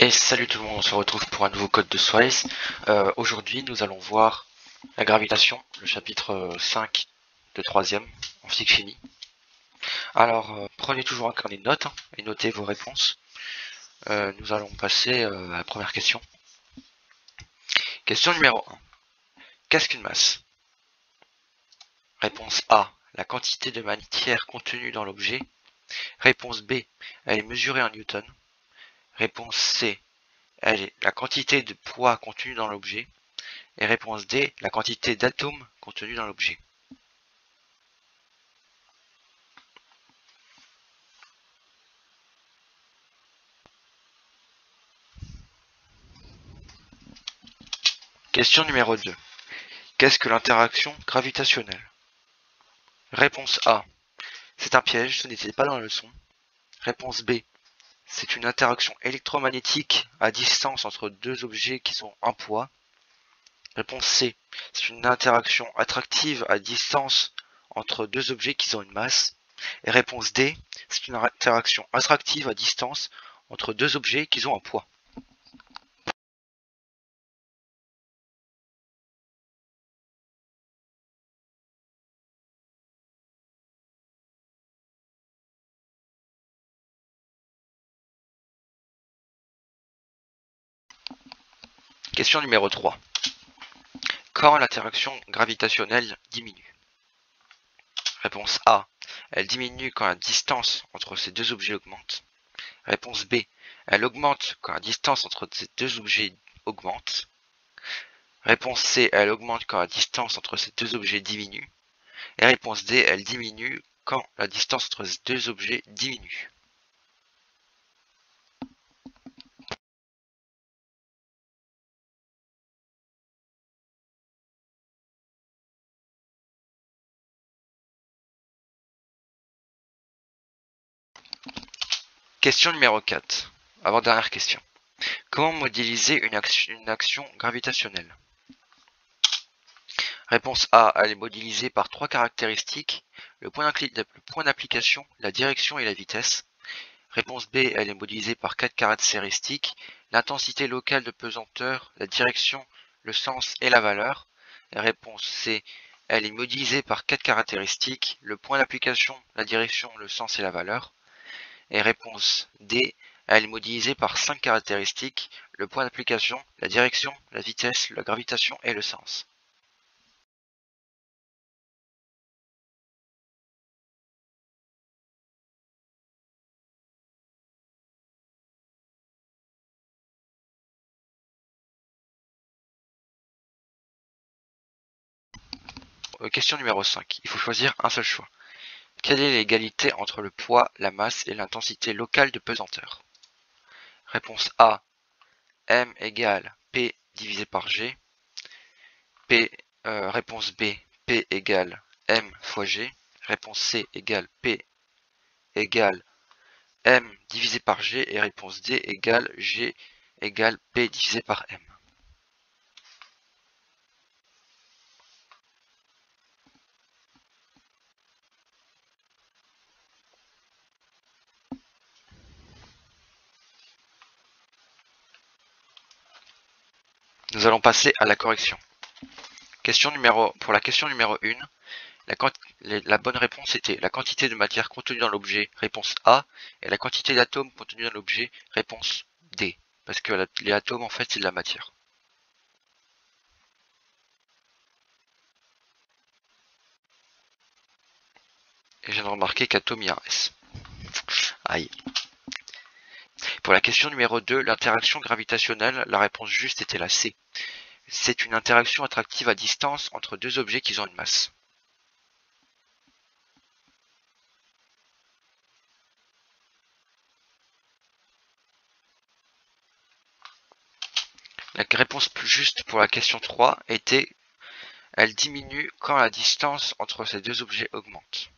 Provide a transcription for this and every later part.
Et salut tout le monde, on se retrouve pour un nouveau code de Swice. Aujourd'hui nous allons voir la gravitation, le chapitre 5 de 3ème en physique chimie. Alors prenez toujours un carnet de notes et notez vos réponses. Nous allons passer à la première question. Question numéro 1. Qu'est-ce qu'une masse? Réponse A. La quantité de matière contenue dans l'objet. Réponse B. Elle est mesurée en newton. Réponse C. Elle est la quantité de poids contenue dans l'objet. Et réponse D, la quantité d'atomes contenus dans l'objet. Question numéro 2. Qu'est-ce que l'interaction gravitationnelle? Réponse A. C'est un piège, ce n'était pas dans la leçon. Réponse B. C'est une interaction électromagnétique à distance entre deux objets qui ont un poids. Réponse C. C'est une interaction attractive à distance entre deux objets qui ont une masse. Et réponse D. C'est une interaction attractive à distance entre deux objets qui ont un poids. Question numéro 3. Quand l'interaction gravitationnelle diminue? Réponse A. Elle diminue quand la distance entre ces deux objets augmente. Réponse B. Elle augmente quand la distance entre ces deux objets augmente. Réponse C. Elle augmente quand la distance entre ces deux objets diminue. Et réponse D. Elle diminue quand la distance entre ces deux objets diminue. Question numéro 4. Avant-dernière question. Comment modéliser une action gravitationnelle? Réponse A. Elle est modélisée par trois caractéristiques, le point d'application, la direction et la vitesse. Réponse B. Elle est modélisée par quatre caractéristiques, l'intensité locale de pesanteur, la direction, le sens et la valeur. Et réponse C. Elle est modélisée par quatre caractéristiques, le point d'application, la direction, le sens et la valeur. Et réponse D. Elle est modélisée par cinq caractéristiques, le point d'application, la direction, la vitesse, la gravitation et le sens. Question numéro 5. Il faut choisir un seul choix. Quelle est l'égalité entre le poids, la masse et l'intensité locale de pesanteur? Réponse A. M égale P divisé par G. Réponse B. P égale M fois G. Réponse C égale P égale M divisé par G. Et réponse D égale G égale P divisé par M. Nous allons passer à la correction. Pour la question numéro 1, la bonne réponse était la quantité de matière contenue dans l'objet, réponse A, et la quantité d'atomes contenus dans l'objet, réponse D. Parce que les atomes, en fait, c'est de la matière. Et je viens de remarquer qu'atome, il y a un S. Aïe. Pour la question numéro 2, l'interaction gravitationnelle, la réponse juste était la C. C'est une interaction attractive à distance entre deux objets qui ont une masse. La réponse plus juste pour la question 3 était elle diminue quand la distance entre ces deux objets augmente.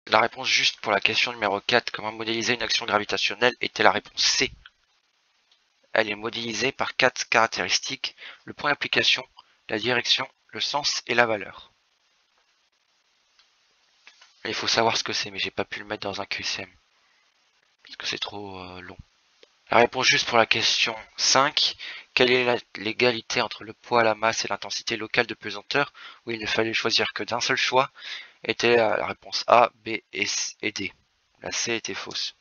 La réponse juste pour la question numéro 4, comment modéliser une action gravitationnelle, était la réponse C. Elle est modélisée par quatre caractéristiques, le point d'application, la direction, le sens et la valeur. Et il faut savoir ce que c'est, mais j'ai pas pu le mettre dans un QCM. parce que c'est trop long. La réponse juste pour la question 5. Quelle est l'égalité entre le poids, la masse et l'intensité locale de pesanteur, où il ne fallait choisir que d'un seul choix, était la réponse A, B et D. La C était fausse.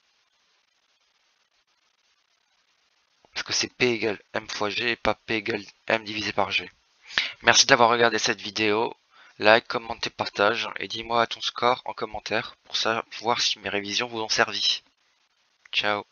Parce que c'est P égale M fois G et pas P égale M divisé par G. Merci d'avoir regardé cette vidéo. Like, commente, partage et dis-moi ton score en commentaire pour voir si mes révisions vous ont servi. Ciao.